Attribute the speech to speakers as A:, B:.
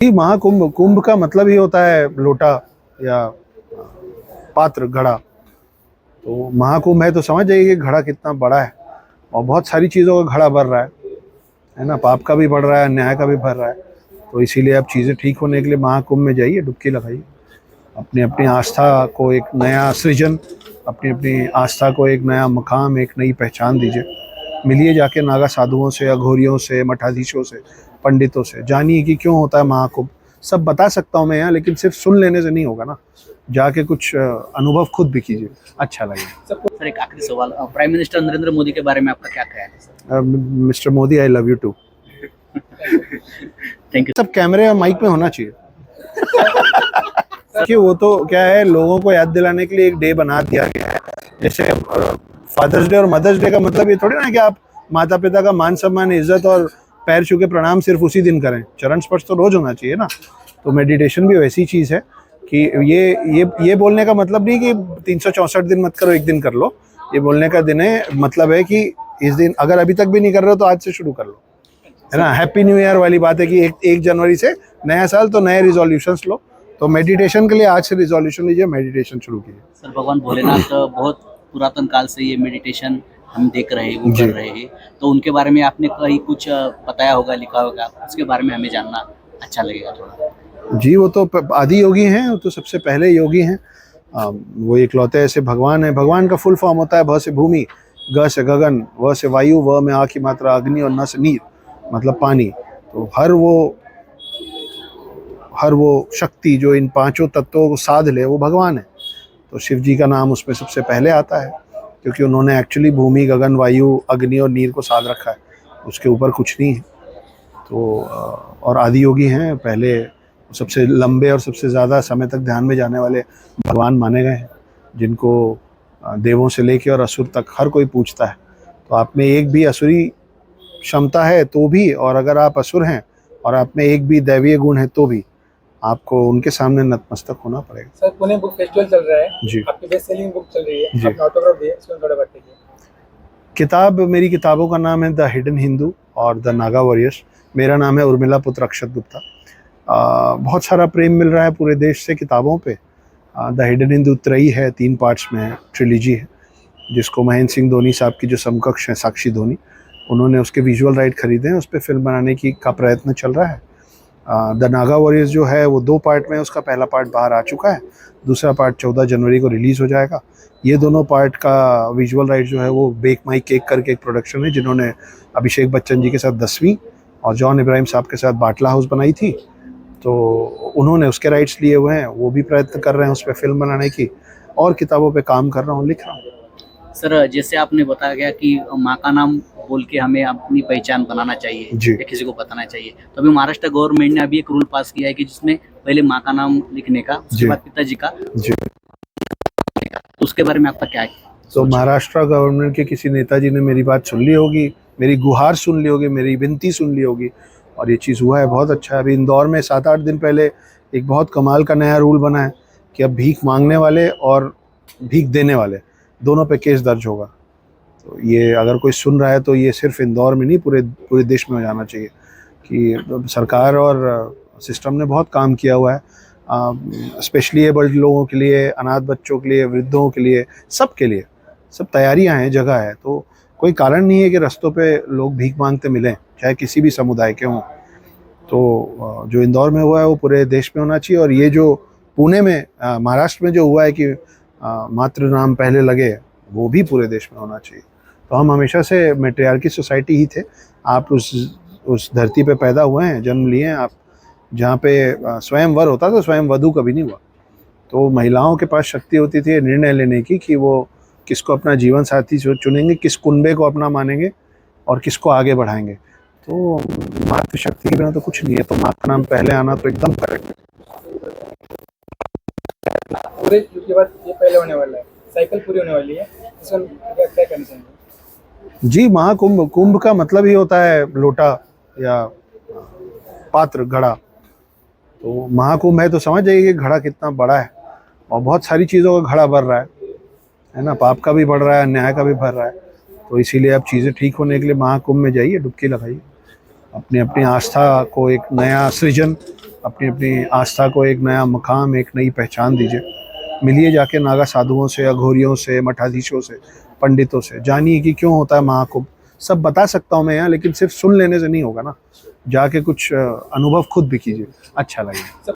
A: ही महाकुंभ, कुंभ का मतलब ही होता है लोटा या पात्र, घड़ा। तो महाकुंभ है तो समझ जाइए कि घड़ा कितना बड़ा है और बहुत सारी चीज़ों का घड़ा भर रहा है ना। पाप का भी बढ़ रहा है, न्याय का भी भर रहा है। तो इसीलिए अब चीज़ें ठीक होने के लिए महाकुंभ में जाइए, डुबकी लगाइए, अपनी अपनी आस्था को एक नया सृजन, अपनी अपनी आस्था को एक नया मकाम, एक नई पहचान दीजिए। मिलिए जाके नागा साधुओं से, अघोरियों से, मठाधीशों से, पंडितों से, जानिए कि क्यों होता है महाकुंभ। सब बता सकता हूँ मैं यहाँ, लेकिन सिर्फ सुन लेने से नहीं होगा ना, जाके कुछ अनुभव खुद भी कीजिए, अच्छा लगेगा।
B: सर एक आखिरी सवाल, प्राइम मिनिस्टर नरेंद्र मोदी के बारे में आपका क्या ख्याल है sir?
A: Mister Modi, I love you too.
B: Thank you.
A: सब कैमरे और माइक पे होना चाहिए। कि वो तो क्या है, लोगों को याद दिलाने के लिए एक डे बना दिया गया है। जैसे फादर्स डे और मदर्स डे का मतलब ये थोड़ी ना कि आप माता पिता का मान सम्मान, इज्जत और पैर छू के प्रणाम सिर्फ उसी दिन करें। चरण स्पर्श तो रोज होना चाहिए ना। तो मेडिटेशन भी वैसी चीज़ है कि ये बोलने का मतलब नहीं कि 364 दिन मत करो, एक दिन कर लो। ये बोलने का दिन है, मतलब है कि इस दिन अगर अभी तक भी नहीं कर रहे हो तो आज से शुरू कर लो, है ना। हैप्पी न्यू ईयर वाली बात है कि 1 जनवरी से नया साल, तो नए रिजोल्यूशंस लो। तो मेडिटेशन के लिए आज से रिजोल्यूशन लीजिए, मेडिटेशन शुरू कीजिए।
B: सर भगवान भोलेनाथ बहुत पुरातन काल से ये मेडिटेशन हम देख रहे हैं, वो कर रहे हैं, तो उनके बारे में आपने कहीं कुछ बताया होगा, लिखा होगा, उसके बारे में हमें जानना अच्छा लगेगा थोड़ा।
A: जी, वो तो आदि योगी हैं, वो तो सबसे पहले योगी हैं। वो इकलौते ऐसे भगवान है। भगवान का फुल फॉर्म होता है भ से भूमि, ग से गगन, व से वायु, व में आ की मात्रा अग्नि और न से नीर, मतलब पानी। तो हर वो शक्ति जो इन पांचों तत्वों को साध ले, वो भगवान है। तो शिव जी का नाम उसमें सबसे पहले आता है, क्योंकि उन्होंने एक्चुअली भूमि, गगन, वायु, अग्नि और नीर को साध रखा है, उसके ऊपर कुछ नहीं है। तो और आदि योगी हैं, पहले सबसे लंबे और सबसे ज़्यादा समय तक ध्यान में जाने वाले भगवान माने गए हैं, जिनको देवों से लेके और असुर तक हर कोई पूछता है। तो आप में एक भी असुरी क्षमता है तो भी, और अगर आप असुर हैं और आप में एक भी दैवीय गुण है तो भी, आपको उनके सामने नतमस्तक होना पड़ेगा।
C: सर पुणे बुक फेस्टिवल चल रहा है
A: जी,
C: आपकी बेस्ट सेलिंग बुक चल रही है,
A: जी।
C: आपने ऑटोग्राफ दिया, इसमें थोड़ा बताइए।
A: किताब, मेरी किताबों का नाम है द हिडन हिंदू और द नागा वॉरियर्स। मेरा नाम है उर्मिला पुत्र अक्षत गुप्ता। बहुत सारा प्रेम मिल रहा है पूरे देश से किताबों पे। द हिडन हिंदू त्रयी है, 3 पार्ट्स में है, ट्रिलॉजी है, जिसको महेंद्र सिंह धोनी साहब की जो समकक्ष हैं, साक्षी धोनी, उन्होंने उसके विजुअल राइट खरीदे हैं। उस पर फिल्म बनाने का प्रयत्न चल रहा है। द नागा वॉरियर्स जो है वो 2 पार्ट में है। उसका पहला पार्ट बाहर आ चुका है, दूसरा पार्ट 14 जनवरी को रिलीज़ हो जाएगा। ये दोनों पार्ट का विजुअल राइट जो है वो बेक माई केक करके एक प्रोडक्शन है, जिन्होंने अभिषेक बच्चन जी के साथ 10वीं और जॉन इब्राहिम साहब के साथ बाटला हाउस बनाई थी। तो उन्होंने उसके राइट्स लिए हुए हैं, वो भी प्रयत्न कर रहे हैं उस पर फिल्म बनाने की। और किताबों पे काम कर रहा हूँ, लिख रहा हूँ।
B: सर जैसे आपने बताया गया कि माँ का नाम बोल के हमें अपनी पहचान बनाना चाहिए
A: जी।
B: या किसी को बताना चाहिए, तो अभी महाराष्ट्र गवर्नमेंट ने अभी एक रूल पास किया है कि जिसमें पहले माँ का नाम लिखने का, उसके
A: जी।
B: बाद पिताजी का,
A: जी।
B: तो उसके बारे में आपका क्या है?
A: तो महाराष्ट्र गवर्नमेंट के किसी नेताजी ने मेरी बात सुन ली होगी, मेरी गुहार सुन ली होगी, मेरी विनती सुन ली होगी, और ये चीज़ हुआ है, बहुत अच्छा है। अभी इंदौर में 7-8 दिन पहले एक बहुत कमाल का नया रूल बना है कि अब भीख मांगने वाले और भीख देने वाले दोनों पे केस दर्ज होगा। तो ये अगर कोई सुन रहा है तो ये सिर्फ इंदौर में नहीं, पूरे देश में हो जाना चाहिए कि सरकार और सिस्टम ने बहुत काम किया हुआ है, स्पेशली एबल्ड लोगों के लिए, अनाथ बच्चों के लिए, वृद्धों के लिए, सबके लिए सब तैयारियां हैं, जगह है। तो कोई कारण नहीं है कि रास्तों पे लोग भीख मांगते मिलें, चाहे किसी भी समुदाय के हों। तो जो इंदौर में हुआ है वो पूरे देश में होना चाहिए। और ये जो पुणे में, महाराष्ट्र में जो हुआ है कि मातृ नाम पहले लगे, वो भी पूरे देश में होना चाहिए। तो हम हमेशा से मैट्रियार्की सोसाइटी ही थे। आप उस धरती पे पैदा हुए हैं, जन्म लिए हैं आप, जहाँ पे स्वयंवर होता था, स्वयं वधू कभी नहीं हुआ। तो महिलाओं के पास शक्ति होती थी निर्णय लेने की कि वो किसको अपना जीवन साथी चुनेंगे, किस कुनबे को अपना मानेंगे और किसको आगे बढ़ाएंगे। तो मातृशक्ति के बिना तो कुछ नहीं है। तो माँ का नाम पहले आना तो एकदम करेक्ट है।
C: पूरे युग के बाद ये पहले होने वाला है, साइकिल पूरी होने वाली है, इसमें क्या करना चाहिए?
A: जी, महाकुंभ, कुंभ का मतलब ही होता है लोटा या पात्र, घड़ा। तो महाकुंभ है तो समझ जाइए कि घड़ा कितना बड़ा है और बहुत सारी चीज़ों का घड़ा भर रहा है ना। पाप का भी बढ़ रहा है, न्याय का भी भर रहा है। तो इसीलिए अब चीज़ें ठीक होने के लिए महाकुंभ में जाइए, डुबकी लगाइए, अपनी अपनी आस्था को एक नया सृजन, अपनी अपनी आस्था को एक नया मकाम, एक नई पहचान दीजिए। मिलिए जाके नागा साधुओं से, अघोरियों से, मठाधीशों से, पंडितों से, जानिए कि क्यों होता है महाकुंभ। सब बता सकता हूँ मैं यहाँ, लेकिन सिर्फ सुन लेने से नहीं होगा ना, जाके कुछ अनुभव खुद भी कीजिए, अच्छा लगेगा।